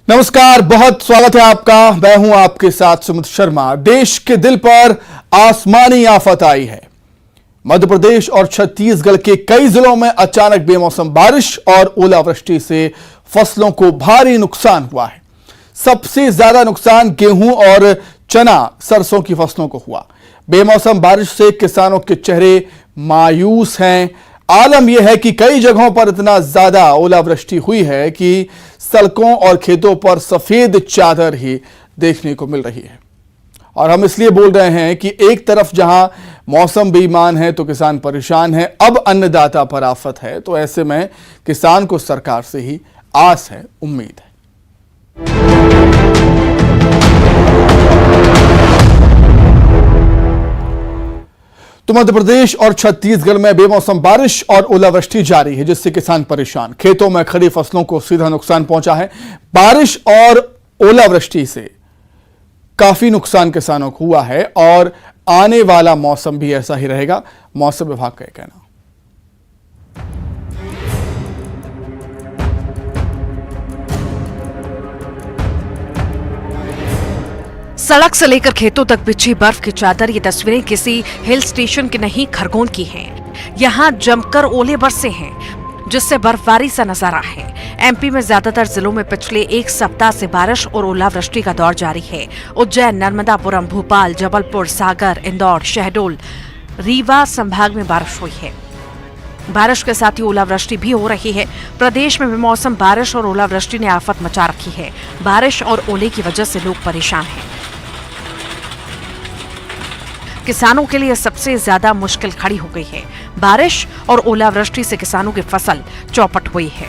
नमस्कार, बहुत स्वागत है आपका। मैं हूं आपके साथ सुमित शर्मा। देश के दिल पर आसमानी आफत आई है। मध्य प्रदेश और छत्तीसगढ़ के कई जिलों में अचानक बेमौसम बारिश और ओलावृष्टि से फसलों को भारी नुकसान हुआ है। सबसे ज्यादा नुकसान गेहूं और चना सरसों की फसलों को हुआ। बेमौसम बारिश से किसानों के चेहरे मायूस हैं। आलम यह है कि कई जगहों पर इतना ज्यादा ओलावृष्टि हुई है कि सड़कों और खेतों पर सफेद चादर ही देखने को मिल रही है। और हम इसलिए बोल रहे हैं कि एक तरफ जहां मौसम बेईमान है तो किसान परेशान है, अब अन्नदाता पर आफत है। तो ऐसे में किसान को सरकार से ही आस है, उम्मीद है। तो मध्य प्रदेश और छत्तीसगढ़ में बेमौसम बारिश और ओलावृष्टि जारी है, जिससे किसान परेशान। खेतों में खड़ी फसलों को सीधा नुकसान पहुंचा है। बारिश और ओलावृष्टि से काफी नुकसान किसानों को हुआ है और आने वाला मौसम भी ऐसा ही रहेगा, मौसम विभाग का कहना। सड़क से लेकर खेतों तक बिछी बर्फ की चादर। ये तस्वीरें किसी हिल स्टेशन की नहीं, खरगोन की हैं। यहाँ जमकर ओले बरसे हैं, जिससे बर्फबारी सा नजारा है। एमपी में ज्यादातर जिलों में पिछले एक सप्ताह से बारिश और ओलावृष्टि का दौर जारी है। उज्जैन, नर्मदापुरम, भोपाल, जबलपुर, सागर, इंदौर, शहडोल, रीवा संभाग में बारिश हुई है। बारिश के साथ ही ओलावृष्टि भी हो रही है। प्रदेश में बेमौसम बारिश और ओलावृष्टि ने आफत मचा रखी है। बारिश और ओले की वजह से लोग परेशान हैं। किसानों के लिए सबसे ज्यादा मुश्किल खड़ी हो गई है। बारिश और ओलावृष्टि से किसानों की फसल चौपट हुई है।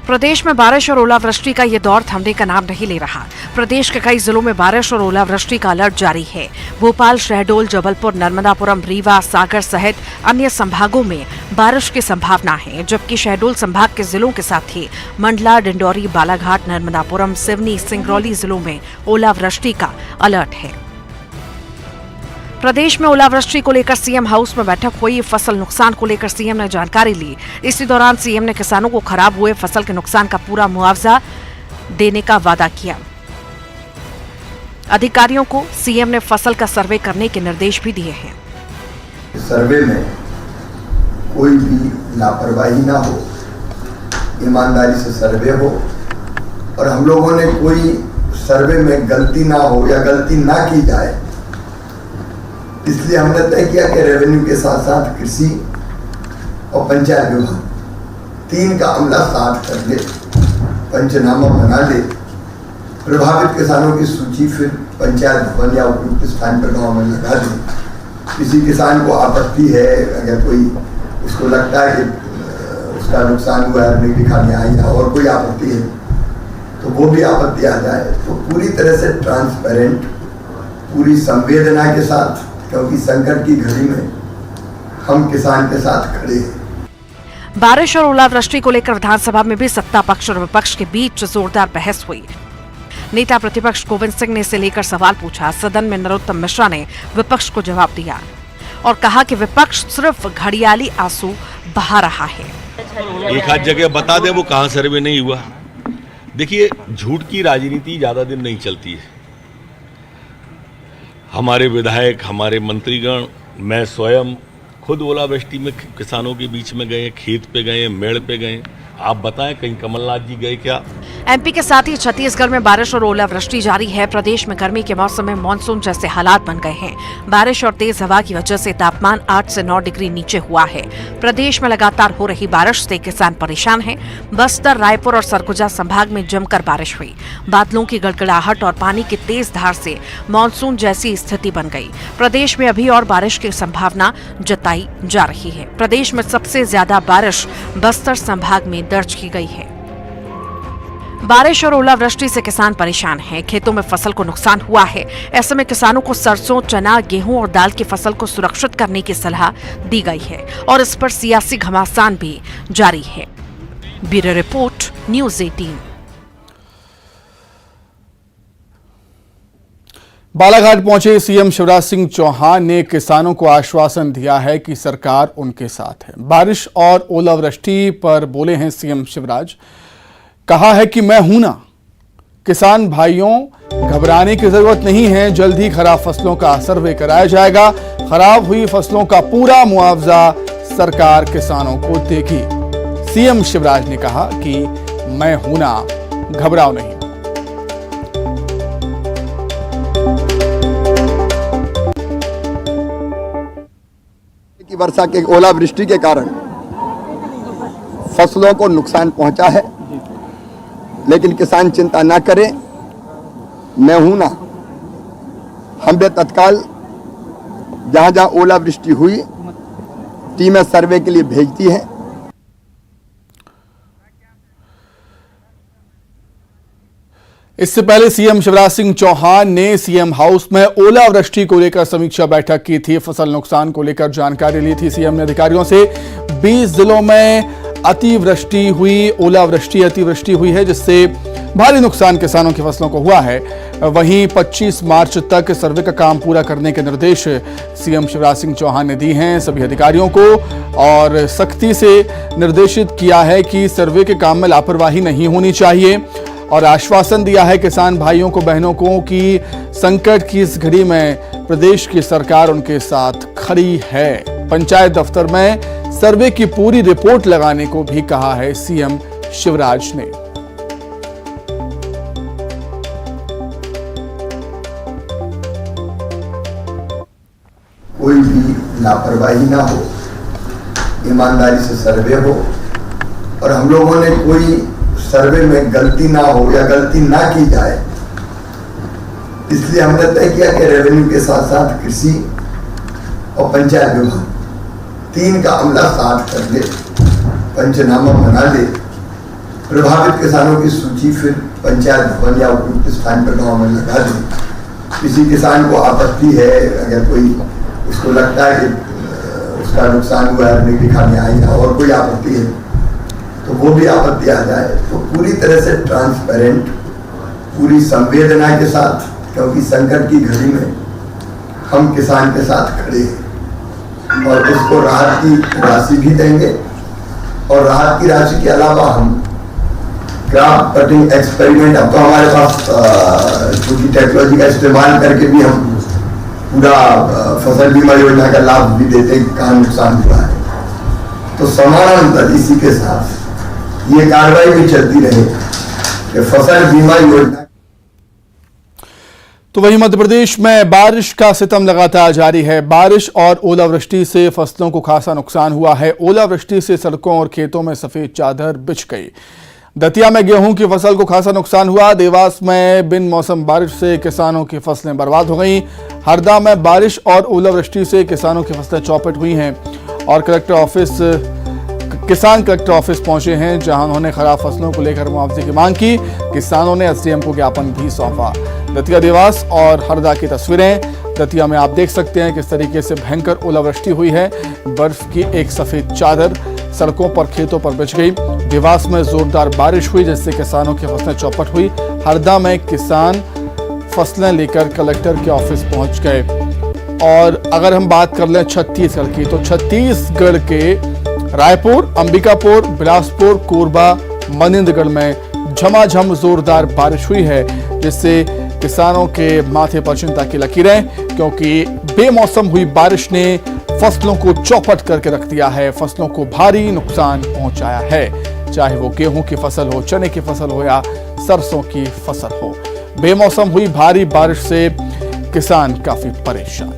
प्रदेश में बारिश और ओलावृष्टि का ये दौर थमने का नाम नहीं ले रहा। प्रदेश के कई जिलों में बारिश और ओलावृष्टि का अलर्ट जारी है। भोपाल, शहडोल, जबलपुर, नर्मदापुरम, रीवा, सागर सहित अन्य संभागों में बारिश की संभावना है, जबकि शहडोल संभाग के जिलों के साथ ही मंडला, डिंडौरी, बालाघाट, नर्मदापुरम, सिवनी, सिंगरौली जिलों में ओलावृष्टि का अलर्ट है। प्रदेश में ओलावृष्टि को लेकर सीएम हाउस में बैठक हुई। फसल नुकसान को लेकर सीएम ने जानकारी ली। इसी दौरान सीएम ने किसानों को खराब हुए फसल के नुकसान का पूरा मुआवजा देने का वादा किया। अधिकारियों को सीएम ने फसल का सर्वे करने के निर्देश भी दिए हैं। सर्वे में कोई भी लापरवाही ना हो, ईमानदारी से सर्वे हो और हम लोगों ने कोई सर्वे में गलती ना हो या गलती ना की जाए, इसलिए हमने तय किया कि रेवेन्यू के साथ साथ कृषि और पंचायत विभाग तीन का अमला साथ कर ले, पंचनामा बना ले, प्रभावित किसानों की सूची फिर पंचायत भवन या उपयुक्त स्थान पर गांव में लगा दे। किसी किसान को आपत्ति है, अगर कोई उसको लगता है कि उसका नुकसान हुआ है, दिखाने आई या और कोई आपत्ति है तो वो भी आपत्ति आ जाए। तो पूरी तरह से ट्रांसपेरेंट, पूरी संवेदना के साथ, क्योंकि संकट की घड़ी में हम किसान के साथ खड़े हैं। बारिश और ओलावृष्टि को लेकर विधानसभा में भी सत्ता पक्ष और विपक्ष के बीच जोरदार बहस हुई। नेता प्रतिपक्ष गोविंद सिंह ने इसे लेकर सवाल पूछा। सदन में नरोत्तम मिश्रा ने विपक्ष को जवाब दिया और कहा कि विपक्ष सिर्फ घड़ियाली आंसू बहा रहा है। एक आध जगह बता दे वो कहां सर्वे नहीं हुआ। देखिए, झूठ की राजनीति ज्यादा दिन नहीं चलती है। हमारे विधायक, हमारे मंत्रीगण, मैं स्वयं खुद ओलावृष्टि में किसानों के बीच में गए, खेत पे गए, मेड़ पे गए। आप बताएं, कहीं कमलनाथ जी गए क्या? एमपी के साथ ही छत्तीसगढ़ में बारिश और ओलावृष्टि जारी है। प्रदेश में गर्मी के मौसम में मानसून जैसे हालात बन गए हैं। बारिश और तेज हवा की वजह से तापमान 8 से 9 डिग्री नीचे हुआ है। प्रदेश में लगातार हो रही बारिश से किसान परेशान हैं। बस्तर, रायपुर और सरगुजा संभाग में जमकर बारिश हुई। बादलों की गड़गड़ाहट और पानी की तेज धार से मानसून जैसी स्थिति बन गई। प्रदेश में अभी और बारिश की संभावना जताई जा रही है। प्रदेश में सबसे ज्यादा बारिश बस्तर संभाग में दर्ज की गई है। बारिश और ओलावृष्टि से किसान परेशान हैं। खेतों में फसल को नुकसान हुआ है। ऐसे में किसानों को सरसों, चना, गेहूं और दाल की फसल को सुरक्षित करने की सलाह दी गई है और इस पर सियासी घमासान भी जारी है। Bureau report, news 18। बालाघाट पहुंचे सीएम शिवराज सिंह चौहान ने किसानों को आश्वासन दिया है कि सरकार उनके साथ है। बारिश और ओलावृष्टि पर बोले हैं सीएम शिवराज, कहा है कि मैं हूं ना, किसान भाइयों, घबराने की जरूरत नहीं है, जल्द ही खराब फसलों का सर्वे कराया जाएगा। खराब हुई फसलों का पूरा मुआवजा सरकार किसानों को देगी। सीएम शिवराज ने कहा कि मैं हूं ना, घबराओ नहीं। की वर्षा के ओलावृष्टि के कारण फसलों को नुकसान पहुंचा है, लेकिन किसान चिंता ना करें, मैं हूं ना। हमने तत्काल जहां जहां ओलावृष्टि हुई टीमें सर्वे के लिए भेजती हैं। इससे पहले सीएम शिवराज सिंह चौहान ने सीएम हाउस में ओलावृष्टि को लेकर समीक्षा बैठक की थी। फसल नुकसान को लेकर जानकारी ली थी सीएम ने अधिकारियों से। 20 जिलों में अतिवृष्टि हुई, ओलावृष्टि अतिवृष्टि हुई है, जिससे भारी नुकसान किसानों की फसलों को हुआ है। वहीं 25 मार्च तक सर्वे का काम पूरा करने के निर्देश सीएम शिवराज सिंह चौहान ने दिए हैं सभी अधिकारियों को, और सख्ती से निर्देशित किया है कि सर्वे के काम में लापरवाही नहीं होनी चाहिए, और आश्वासन दिया है किसान भाइयों को, बहनों को कि संकट की इस घड़ी में प्रदेश की सरकार उनके साथ खड़ी है। पंचायत दफ्तर में सर्वे की पूरी रिपोर्ट लगाने को भी कहा है सीएम शिवराज ने। कोई भी लापरवाही ना हो, ईमानदारी से सर्वे हो, और हम लोगों ने कोई सर्वे में गलती ना हो या गलती ना की जाए, इसलिए हमने तय किया कि रेवेन्यू के साथ साथ कृषि और पंचायत विभाग तीन का अमला साथ कर ले, पंचनामा बना ले, प्रभावित किसानों की सूची फिर पंचायत भवन या उपयुक्त स्थान पर गाँव में लगा दे। किसी किसान को आपत्ति है, अगर कोई उसको लगता है कि उसका नुकसान हुआ है, अपने दिखाने आई है, और कोई आपत्ति है तो वो भी आपत्ति आ जाए, तो पूरी तरह से ट्रांसपेरेंट, पूरी संवेदना के साथ, क्योंकि संकट की घड़ी में हम किसान के साथ खड़े हैं, और उसको राहत की राशि भी देंगे, और राहत की राशि के अलावा हम क्रॉप कटिंग एक्सपेरिमेंट, अब तो हमारे पास छोटी टेक्नोलॉजी का इस्तेमाल करके भी हम पूरा फसल बीमा योजना का लाभ भी देते हैं, कहाँ नुकसान हुआ है। तो समानांतर इसी के साथ ये कार्रवाई भी चलती रहे कि फसल बीमा योजना। तो वहीं मध्य प्रदेश में बारिश का सितम लगातार जारी है। बारिश और ओलावृष्टि से फसलों को खासा नुकसान हुआ है। ओलावृष्टि से सड़कों और खेतों में सफेद चादर बिछ गई। दतिया में गेहूं की फसल को खासा नुकसान हुआ। देवास में बिन मौसम बारिश से किसानों की फसलें बर्बाद हो गईं। हरदा में बारिश और ओलावृष्टि से किसानों की फसलें चौपट हुई हैं, और किसान कलेक्टर ऑफिस पहुंचे हैं, जहां उन्होंने खराब फसलों को लेकर मुआवजे की मांग की। किसानों ने एसडीएम को ज्ञापन भी सौंपा। दतिया, देवास और हरदा की तस्वीरें। दतिया में आप देख सकते हैं किस तरीके से भयंकर ओलावृष्टि हुई है। बर्फ की एक सफेद चादर सड़कों पर, खेतों पर बिछ गई। देवास में जोरदार बारिश हुई, जिससे किसानों की फसलें चौपट हुई। हरदा में किसान फसलें लेकर कलेक्टर के ऑफिस पहुंच गए। और अगर हम बात कर लें छत्तीसगढ़ की, तो छत्तीसगढ़ के रायपुर, अंबिकापुर, बिलासपुर, कोरबा, मनेन्द्रगढ़ में झमाझम जोरदार बारिश हुई है, जिससे किसानों के माथे पर चिंता की लकीरें, क्योंकि बेमौसम हुई बारिश ने फसलों को चौपट करके रख दिया है। फसलों को भारी नुकसान पहुंचाया है, चाहे वो गेहूं की फसल हो, चने की फसल हो या सरसों की फसल हो। बेमौसम हुई भारी बारिश से किसान काफी परेशान।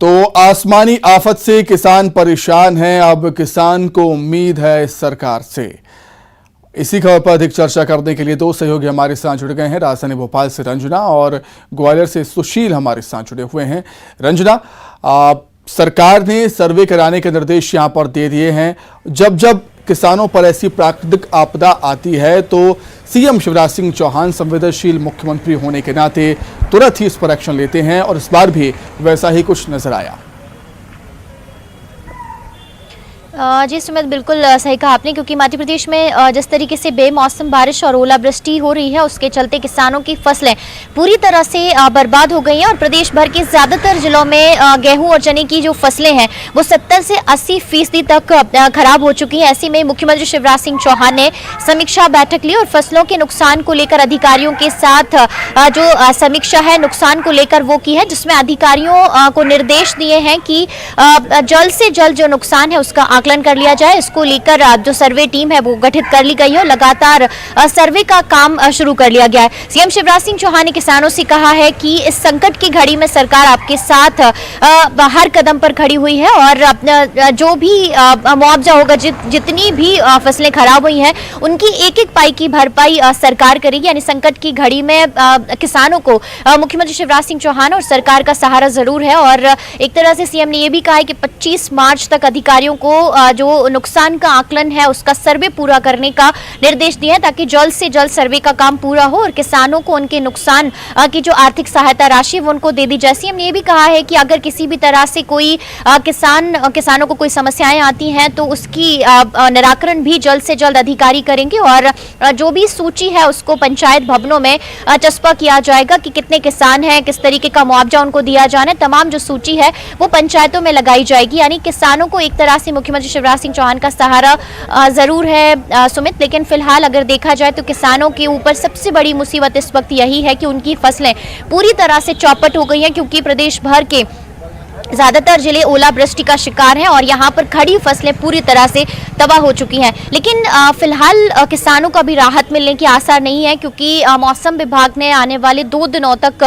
तो आसमानी आफत से किसान परेशान हैं। अब किसान को उम्मीद है सरकार से। इसी खबर पर अधिक चर्चा करने के लिए दो सहयोगी हमारे साथ जुड़ गए हैं। राजधानी भोपाल से रंजना और ग्वालियर से सुशील हमारे साथ जुड़े हुए हैं। रंजना, सरकार ने सर्वे कराने के निर्देश यहां पर दे दिए हैं। जब जब किसानों पर ऐसी प्राकृतिक आपदा आती है तो सीएम शिवराज सिंह चौहान संवेदनशील मुख्यमंत्री होने के नाते तुरंत ही इस पर एक्शन लेते हैं, और इस बार भी वैसा ही कुछ नजर आया। जी सुमित, बिल्कुल सही कहा आपने, क्योंकि मध्य प्रदेश में जिस तरीके से बेमौसम बारिश और ओलावृष्टि हो रही है उसके चलते किसानों की फसलें पूरी तरह से बर्बाद हो गई हैं और प्रदेश भर के ज्यादातर जिलों में गेहूं और चने की जो फसलें हैं वो 70 से 80% तक खराब हो चुकी हैं। ऐसे में मुख्यमंत्री शिवराज सिंह चौहान ने समीक्षा बैठक ली और फसलों के नुकसान को लेकर अधिकारियों के साथ जो समीक्षा है नुकसान को लेकर वो की है, जिसमें अधिकारियों को निर्देश दिए हैं कि जल्द से जल्द जो नुकसान है उसका आकलन कर लिया जाए। इसको लेकर जो सर्वे टीम है वो गठित कर ली गई है और लगातार सर्वे का काम शुरू कर लिया गया है। सीएम शिवराज सिंह चौहान ने किसानों से कहा है कि इस संकट की घड़ी में सरकार आपके साथ हर कदम पर खड़ी हुई है और जो भी मुआवजा होगा, जितनी भी फसलें खराब हुई हैं उनकी एक एक पाई की भरपाई सरकार करेगी। यानी संकट की घड़ी में किसानों को मुख्यमंत्री शिवराज सिंह चौहान और सरकार का सहारा जरूर है। और एक तरह से सीएम ने यह भी कहा है कि 25 मार्च तक अधिकारियों को जो नुकसान का आकलन है उसका सर्वे पूरा करने का निर्देश दिए हैं, ताकि जल्द से जल्द सर्वे का काम पूरा हो और किसानों को उनके नुकसान की जो आर्थिक सहायता राशि वो उनको दे दी जाए। सीएम ने यह भी कहा है कि अगर किसी भी तरह से कोई किसानों को कोई समस्याएं आती हैं तो उसकी निराकरण भी जल्द से जल्द अधिकारी करेंगे और जो भी सूची है उसको पंचायत भवनों में चस्पा किया जाएगा कि कितने किसान हैं, किस तरीके का मुआवजा उनको दिया जाना है। तमाम जो सूची है वो पंचायतों में लगाई जाएगी। यानी किसानों को एक तरह से मुख्यमंत्री शिवराज सिंह चौहान का सहारा जरूर है सुमित, लेकिन फिलहाल अगर देखा जाए तो किसानों के ऊपर सबसे बड़ी मुसीबत इस वक्त यही है कि उनकी फसलें पूरी तरह से चौपट हो गई हैं, क्योंकि प्रदेश भर के ज्यादातर जिले ओलावृष्टि का शिकार हैं और यहाँ पर खड़ी फसलें पूरी तरह से तबाह हो चुकी हैं। लेकिन फिलहाल किसानों को भी राहत मिलने की आसार नहीं है, क्योंकि मौसम विभाग ने आने वाले 2 दिनों तक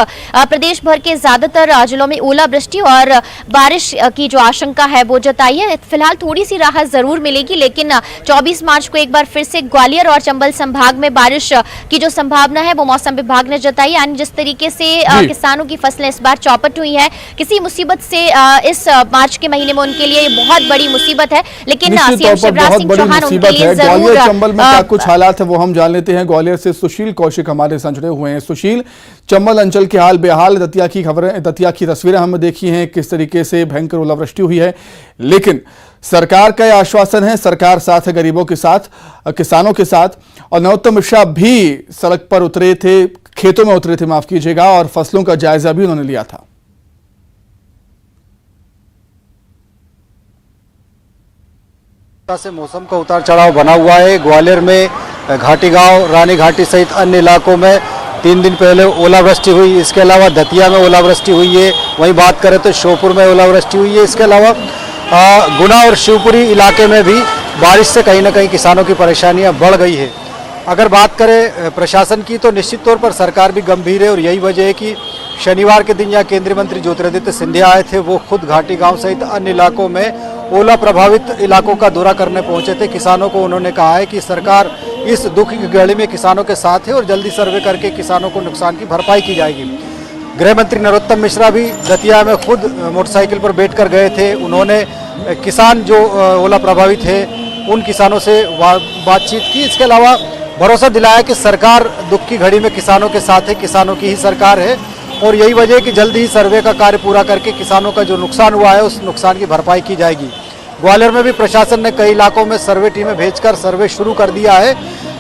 प्रदेश भर के ज्यादातर जिलों में ओलावृष्टि और बारिश की जो आशंका है वो जताई है। फिलहाल थोड़ी सी राहत जरूर मिलेगी, लेकिन 24 मार्च को एक बार फिर से ग्वालियर और चंबल संभाग में बारिश की जो संभावना है वो मौसम विभाग ने जताई। यानी जिस तरीके से किसानों की फसलें इस बार चौपट हुई है, किसी मुसीबत से इस मार्च के महीने में उनके लिए बहुत बड़ी मुसीबत है। लेकिन सीएम शिवराज सिंह चौहान उनके लिए जरूर ग्वालियर चंबल में क्या कुछ हालात है वो हम जान लेते हैं। ग्वालियर से सुशील कौशिक हमारे साथ जुड़े हुए हैं। सुशील, चंबल अंचल के हाल बेहाल, दतिया की खबरें, दतिया की तस्वीरें हमने देखी हैं किस तरीके से भयंकर ओलावृष्टि हुई है, लेकिन सरकार का यह आश्वासन है, सरकार साथ है गरीबों के साथ, किसानों के साथ। और नरोत्तम मिश्रा भी सड़क पर उतरे थे, खेतों में उतरे थे माफ कीजिएगा, और फसलों का जायजा भी उन्होंने लिया था। से मौसम का उतार चढ़ाव बना हुआ है। ग्वालियर में घाटी गांव, रानी घाटी सहित अन्य इलाकों में 3 दिन पहले ओलावृष्टि हुई। इसके अलावा दतिया में ओलावृष्टि हुई है। वहीं बात करें तो श्योपुर में ओलावृष्टि हुई है। इसके अलावा गुना और शिवपुरी इलाके में भी बारिश से कहीं ना कहीं किसानों की परेशानियां बढ़ गई है। अगर बात करें प्रशासन की तो निश्चित तौर पर सरकार भी गंभीर है और यही वजह है कि शनिवार के दिन यहाँ केंद्रीय मंत्री ज्योतिरादित्य सिंधिया आए थे। वो खुद घाटी गांव सहित अन्य इलाकों में ओला प्रभावित इलाकों का दौरा करने पहुंचे थे। किसानों को उन्होंने कहा है कि सरकार इस दुख की घड़ी में किसानों के साथ है और जल्दी सर्वे करके किसानों को नुकसान की भरपाई की जाएगी। गृह मंत्री नरोत्तम मिश्रा भी दतिया में खुद मोटरसाइकिल पर बैठकर गए थे। उन्होंने किसान जो ओला प्रभावित है उन किसानों से बातचीत की। इसके अलावा भरोसा दिलाया कि सरकार दुख की घड़ी में किसानों के साथ है, किसानों की ही सरकार है और यही वजह है कि जल्दी ही सर्वे का कार्य पूरा करके किसानों का जो नुकसान हुआ है उस नुकसान की भरपाई की जाएगी। ग्वालियर में भी प्रशासन ने कई इलाकों में सर्वे टीमें भेजकर सर्वे शुरू कर दिया है।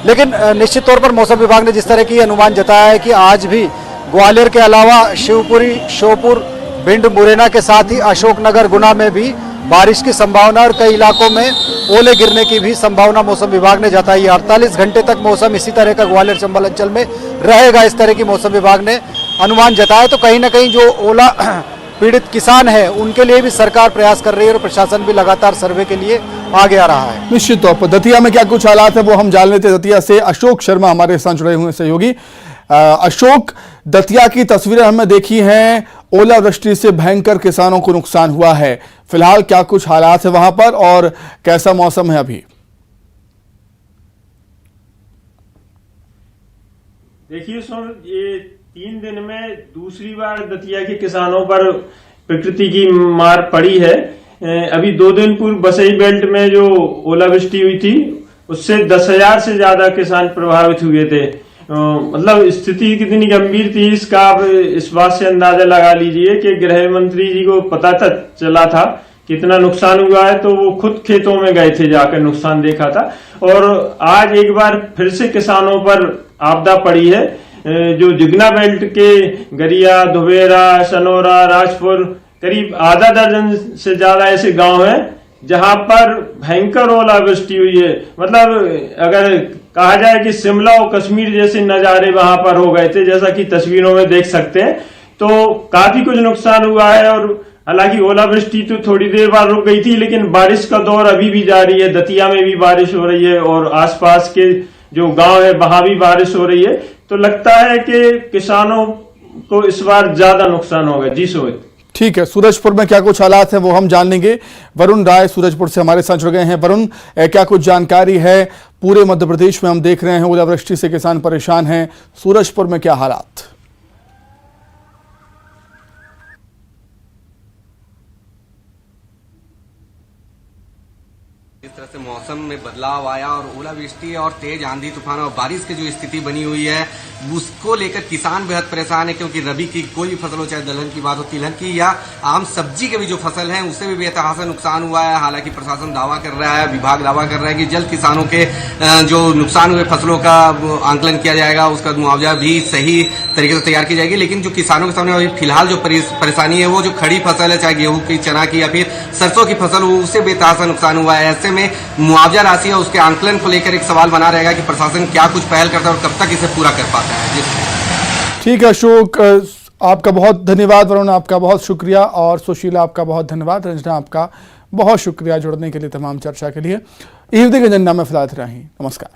लेकिन निश्चित तौर पर मौसम विभाग ने जिस तरह की अनुमान जताया है कि आज भी ग्वालियर के अलावा शिवपुरी, श्योपुर, भिंड, मुरैना के साथ ही अशोकनगर, गुना में भी बारिश की संभावना और कई इलाकों में ओले गिरने की भी संभावना मौसम विभाग ने जताई है। 48 घंटे तक मौसम इसी तरह का ग्वालियर चंबल अंचल में रहेगा, इस तरह की मौसम विभाग ने अनुमान जताया। तो कहीं ना कहीं जो ओला पीड़ित किसान है उनके लिए भी सरकार प्रयास कर रही है और प्रशासन भी लगातार सर्वे के लिए आगे आ रहा है। निश्चित तौर पर दतिया में क्या कुछ हालात है वो हम जान लेते हैं। दतिया से अशोक शर्मा हमारे साथ जुड़े हुए सहयोगी। अशोक, दतिया की तस्वीरें हमने देखी हैं, ओलावृष्टि से भयंकर किसानों को नुकसान हुआ है। फिलहाल क्या कुछ हालात है वहां पर और कैसा मौसम है अभी? देखिए सर, ये 3 दिन में दूसरी बार दतिया के किसानों पर प्रकृति की मार पड़ी है। अभी 2 दिन पूर्व बसई बेल्ट में जो ओलावृष्टि हुई थी उससे 10,000 से ज्यादा किसान प्रभावित हुए थे। मतलब स्थिति कितनी गंभीर थी इसका आप इस बात से अंदाजा लगा लीजिए कि गृह मंत्री जी को पता चला था कितना नुकसान हुआ है, तो वो खुद खेतों में गए थे, जाकर नुकसान देखा था। और आज एक बार फिर से किसानों पर आपदा पड़ी है। जो जुगना बेल्ट के गरिया, धुबेरा, सनोरा, राजपुर, करीब आधा दर्जन से ज्यादा ऐसे गांव हैं जहां पर भयंकर ओलावृष्टि हुई है। मतलब अगर कहा जाए कि शिमला और कश्मीर जैसे नजारे वहां पर हो गए थे, जैसा कि तस्वीरों में देख सकते हैं। तो काफी कुछ नुकसान हुआ है। और हालांकि ओलावृष्टि तो थोड़ी देर बाद रुक गई थी, लेकिन बारिश का दौर अभी भी जारी है। दतिया में भी बारिश हो रही है और आसपास के जो गांव है वहां भी बारिश हो रही है। तो लगता है कि किसानों को इस बार ज्यादा नुकसान होगा। जी सोहित। ठीक है, सूरजपुर में क्या कुछ हालात है वो हम जान लेंगे। वरुण राय सूरजपुर से हमारे साथ जुड़ गए हैं। वरुण, क्या कुछ जानकारी है? पूरे मध्य प्रदेश में हम देख रहे हैं ओलावृष्टि से किसान परेशान हैं, सूरजपुर में क्या हालात? इस तरह से मौसम में बदलाव आया और ओलावृष्टि और तेज आंधी तूफान और बारिश की जो स्थिति बनी हुई है उसको लेकर किसान बेहद परेशान है, क्योंकि रबी की कोई भी फसल हो, चाहे दलहन की बात हो, तिलहन की या आम सब्जी के भी जो फसल है उससे भी बेतहासा नुकसान हुआ है। हालांकि प्रशासन दावा कर रहा है, विभाग दावा कर रहा है कि जल्द किसानों के जो नुकसान हुए फसलों का आंकलन किया जाएगा, उसका मुआवजा भी सही तरीके से तैयार की जाएगी। लेकिन जो किसानों के सामने अभी फिलहाल जो परेशानी है वो जो खड़ी फसल है, चाहे गेहूं की, चना की या फिर सरसों की फसल हो, उससे बेतहासा नुकसान हुआ है। ऐसे में मुआवजा राशि है उसके आंकलन को लेकर एक सवाल बना रहेगा कि प्रशासन क्या कुछ पहल करता है और कब तक इसे पूरा कर पाता है। ठीक है अशोक, आपका बहुत धन्यवाद। वरुण, आपका बहुत शुक्रिया। और सुशीला, आपका बहुत धन्यवाद। रंजना, आपका बहुत शुक्रिया जुड़ने के लिए, तमाम चर्चा के लिए। इवनिंग एजेंडा में फिलहाल इतना ही। नमस्कार।